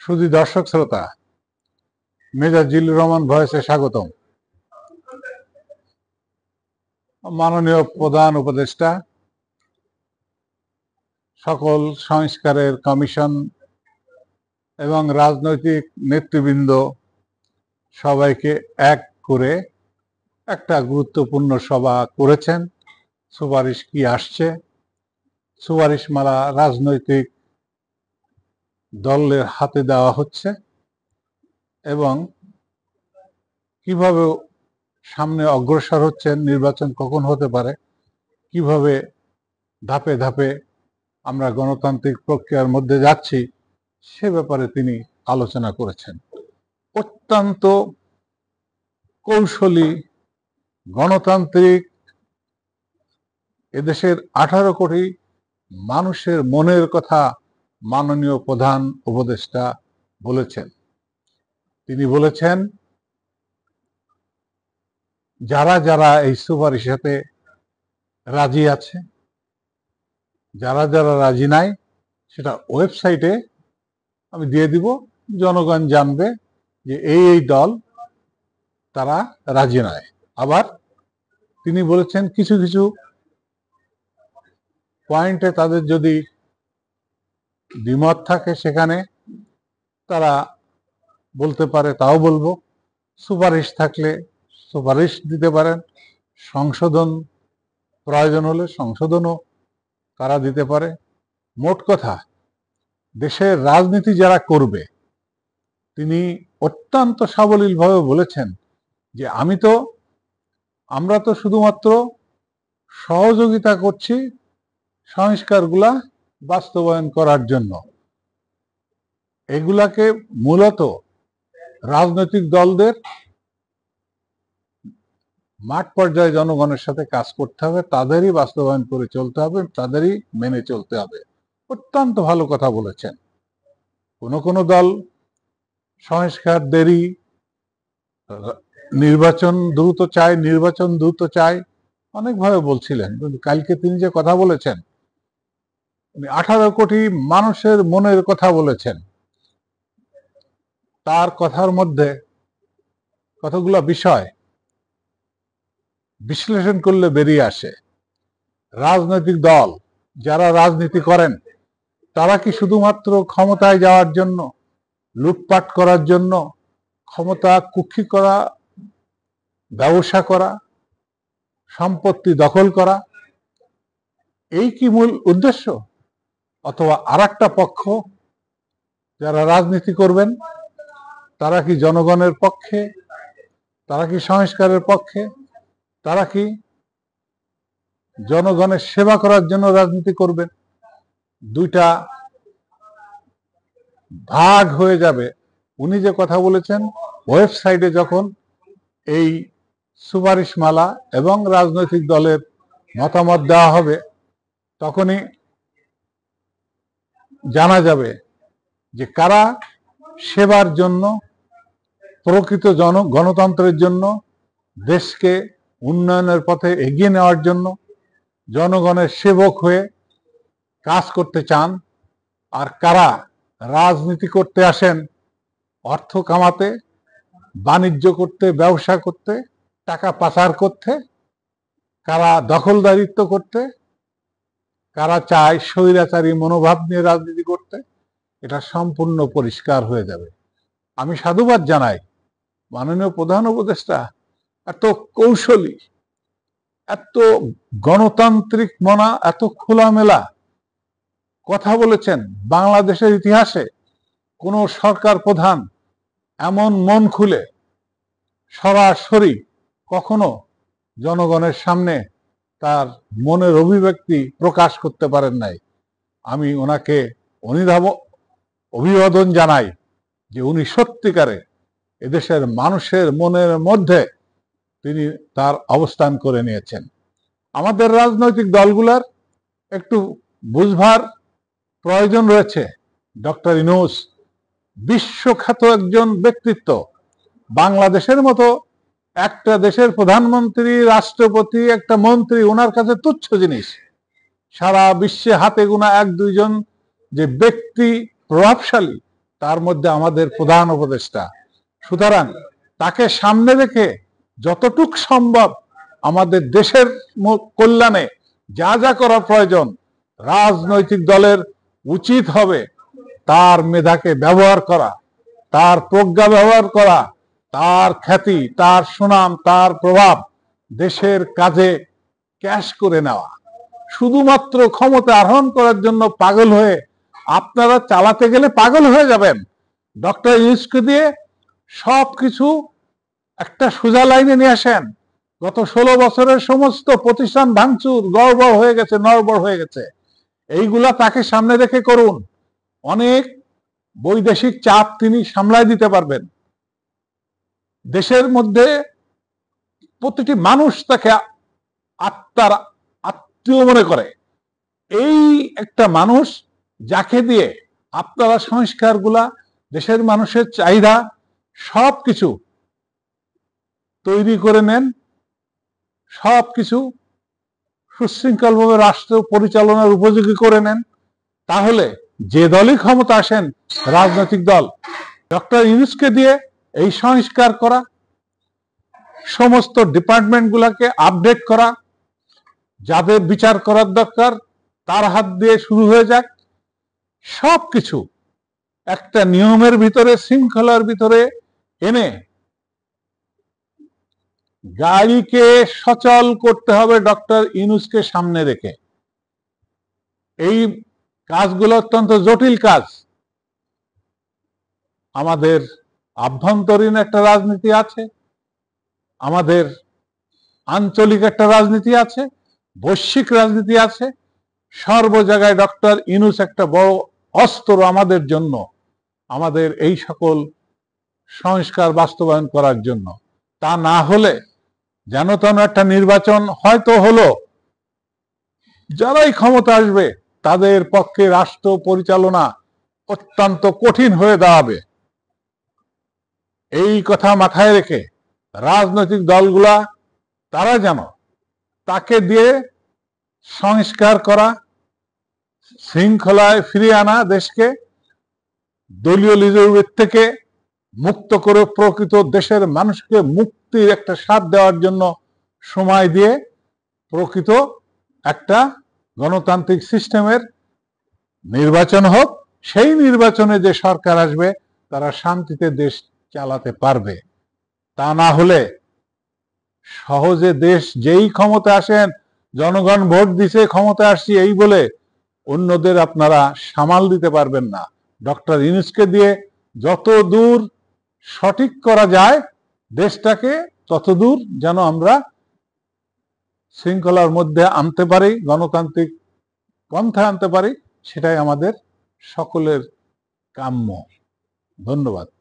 শুধু দর্শক শ্রোতা, মেজর জিল্লুর রহমান ভয়েসে স্বাগতম। মাননীয় প্রধান উপদেষ্টা, সকল সংস্কারের কমিশন এবং রাজনৈতিক নেতৃবৃন্দ সবাইকে এক করে একটা গুরুত্বপূর্ণ সভা করেছেন। সুপারিশ কি আসছে, সুপারিশমালা রাজনৈতিক দলের হাতে দেওয়া হচ্ছে এবং কিভাবে সামনে অগ্রসর হচ্ছেন, নির্বাচন কখন হতে পারে, কিভাবে ধাপে ধাপে আমরা গণতান্ত্রিক প্রক্রিয়ার মধ্যে যাচ্ছি, সে ব্যাপারে তিনি আলোচনা করেছেন। অত্যন্ত কৌশলী, গণতান্ত্রিক, এদেশের 18 কোটি মানুষের মনের কথা মাননীয় প্রধান উপদেষ্টা বলেছেন। তিনি বলেছেন, যারা যারা এই সুপারিশে রাজি আছে, যারা যারা রাজি নাই, সেটা ওয়েবসাইটে আমি দিয়ে দিব, জনগণ জানবে যে এই দল তারা রাজি নয়। আবার তিনি বলেছেন, কিছু কিছু পয়েন্টে তাদের যদি দ্বিমত থাকে সেখানে তারা বলতে পারে, তাও বলবো। সুপারিশ থাকলে সুপারিশ দিতে পারেন, সংশোধন প্রয়োজন হলে সংশোধনও তারা দিতে পারে। মোট কথা, দেশের রাজনীতি যারা করবে, তিনি অত্যন্ত সাবলীলভাবে বলেছেন যে আমরা তো শুধুমাত্র সহযোগিতা করছি সংস্কারগুলা বাস্তবায়ন করার জন্য। এগুলাকে মূলত রাজনৈতিক দলদের মাঠ পর্যায়ে জনগণের সাথে কাজ করতে হবে, তাদেরই বাস্তবায়ন করে চলতে হবে, তাদেরই মেনে চলতে হবে। অত্যন্ত ভালো কথা বলেছেন। কোন কোন দল সংস্কার দেরি, নির্বাচন দ্রুত চায়, অনেকভাবে বলছিলেন। কিন্তু কালকে তিনি যে কথা বলেছেন, 18 কোটি মানুষের মনের কথা বলেছেন। তার কথার মধ্যে কতগুলো বিষয় বিশ্লেষণ করলে বেরিয়ে আসে। রাজনৈতিক দল যারা রাজনীতি করেন, তারা কি শুধুমাত্র ক্ষমতায় যাওয়ার জন্য, লুটপাট করার জন্য, ক্ষমতা কুক্ষি করা, ব্যবসা করা, সম্পত্তি দখল করা, এই কি মূল উদ্দেশ্য? অথবা আরেকটা পক্ষ যারা রাজনীতি করবেন, তারা কি জনগণের পক্ষে, তারা কি সংস্কারের পক্ষে, তারা কি জনগণের সেবা করার জন্য রাজনীতি করবেন? দুইটা ভাগ হয়ে যাবে। উনি যে কথা বলেছেন, ওয়েবসাইটে যখন এই সুপারিশমালা এবং রাজনৈতিক দলের মতামত দেওয়া হবে, তখনই জানা যাবে যে কারা সেবার জন্য, প্রকৃত গণতন্ত্রের জন্য, দেশকে উন্নয়নের পথে এগিয়ে নেওয়ার জন্য জনগণের সেবক হয়ে কাজ করতে চান, আর কারা রাজনীতি করতে আসেন অর্থ কামাতে, বাণিজ্য করতে, ব্যবসা করতে, টাকা পাচার করতে, কারা দখলদারিত্ব করতে, কারা চায় স্বৈরাচারী মনোভাব নিয়ে রাজনীতি করতে, এটা সম্পূর্ণ পরিষ্কার হয়ে যাবে। আমি সাধুবাদ জানাই মাননীয় প্রধান উপদেষ্টা, এত কৌশলী, এত গণতান্ত্রিক মনা, এত খোলামেলা কথা বলেছেন। বাংলাদেশের ইতিহাসে কোন সরকার প্রধান এমন মন খুলে সরাসরি কখনো জনগণের সামনে তার মনের অভিব্যক্তি প্রকাশ করতে পারেন নাই। আমি ওনাকে অভিবাদন জানাই যে উনি সত্যিকারে এদেশের মানুষের মনের মধ্যে তিনি তার অবস্থান করে নিয়েছেন। আমাদের রাজনৈতিক দলগুলোর একটু বুঝবার প্রয়োজন রয়েছে। ডক্টর ইউনূস বিশ্বখ্যাত একজন ব্যক্তিত্ব। বাংলাদেশের মতো একটা দেশের প্রধানমন্ত্রী, রাষ্ট্রপতি, একটা মন্ত্রী ওনার কাছে তুচ্ছ জিনিস। সারা বিশ্বে হাতে গোনা 1-2 জন যে ব্যক্তি প্রভাবশালী, তার মধ্যে আমাদের প্রধান উপদেষ্টা। সুতরাং তাকে সামনে রেখে যতটুক সম্ভব আমাদের দেশের কল্যাণে যা যা করা প্রয়োজন, রাজনৈতিক দলের উচিত হবে তার মেধাকে ব্যবহার করা, তার প্রজ্ঞা ব্যবহার করা, তার খ্যাতি, তার সুনাম, তার প্রভাব দেশের কাজে ক্যাশ করে নেওয়া। শুধুমাত্র ক্ষমতা আহরণ করার জন্য পাগল হয়ে আপনারা চালাতে গেলে পাগল হয়ে যাবেন। ডক্টর ইউনূসকে দিয়ে সবকিছু একটা সোজা লাইনে নিয়ে আসেন। গত 16 বছরের সমস্ত প্রতিষ্ঠান ভাঙচুর, গড়বড় হয়ে গেছে, নড়বড় হয়ে গেছে। এইগুলা তাকে সামনে রেখে করুন। অনেক বৈদেশিক চাপ তিনি সামলায় দিতে পারবেন। দেশের মধ্যে প্রতিটি মানুষ তাকে আত্মার আত্মীয় মনে করে। এই একটা মানুষ যাকে দিয়ে আপনারা সংস্কারগুলা, দেশের মানুষের চাহিদা সবকিছু তৈরি করে নেন, সবকিছু সুশৃঙ্খলভাবে রাষ্ট্র পরিচালনার উপযোগী করে নেন, তাহলে যে দলই ক্ষমতা আসেন, রাজনৈতিক দল, ডক্টর ইউনূসকে দিয়ে এই সংস্কার করা, সমস্ত ডিপার্টমেন্ট গুলাকে আপডেট করা, যাদের বিচার করার দরকার তার হাত দিয়ে শুরু হয়ে যাক। সবকিছু একটা নিয়মের ভিতরে, শৃঙ্খলার ভিতরে এনে গাড়িকে সচল করতে হবে ডক্টর ইউনূসকে সামনে রেখে। এই কাজগুলো অত্যন্ত জটিল কাজ। আমাদের আভ্যন্তরীণ একটা রাজনীতি আছে, আমাদের আঞ্চলিক একটা রাজনীতি আছে, বৈশ্বিক রাজনীতি আছে। সর্ব জায়গায় ডক্টর ইউনূস একটা বড় অস্ত্র আমাদের জন্য, আমাদের এই সকল সংস্কার বাস্তবায়ন করার জন্য। তা না হলে যেন তেন একটা নির্বাচন হয়তো হলো, যারাই ক্ষমতা আসবে তাদের পক্ষে রাষ্ট্র পরিচালনা অত্যন্ত কঠিন হয়ে দাঁড়াবে। এই কথা মাথায় রেখে রাজনৈতিক দলগুলা তারা যেন তাকে দিয়ে সংস্কার করা, শৃঙ্খলায় ফিরিয়ে আনা, দেশকে দলীয় লিডারশিপ থেকে মুক্ত করে প্রকৃত দেশের মানুষকে মুক্তির একটা স্বাদ দেওয়ার জন্য সময় দিয়ে প্রকৃত একটা গণতান্ত্রিক সিস্টেমের নির্বাচন হোক। সেই নির্বাচনে যে সরকার আসবে তারা শান্তিতে দেশ চালাতে পারবে। তা না হলে সহজে দেশ যেই ক্ষমতা আসেন, জনগণ ভোট দিছে ক্ষমতা আসছি এই বলে অন্যদের আপনারা সামাল দিতে পারবেন না। ডক্টর ইউনূসকে দিয়ে যত দূর সঠিক করা যায় দেশটাকে, তত দূর যেন আমরা শৃঙ্খলার মধ্যে আনতে পারি, গণতান্ত্রিক পন্থা আনতে পারি, সেটাই আমাদের সকলের কাম্য। ধন্যবাদ।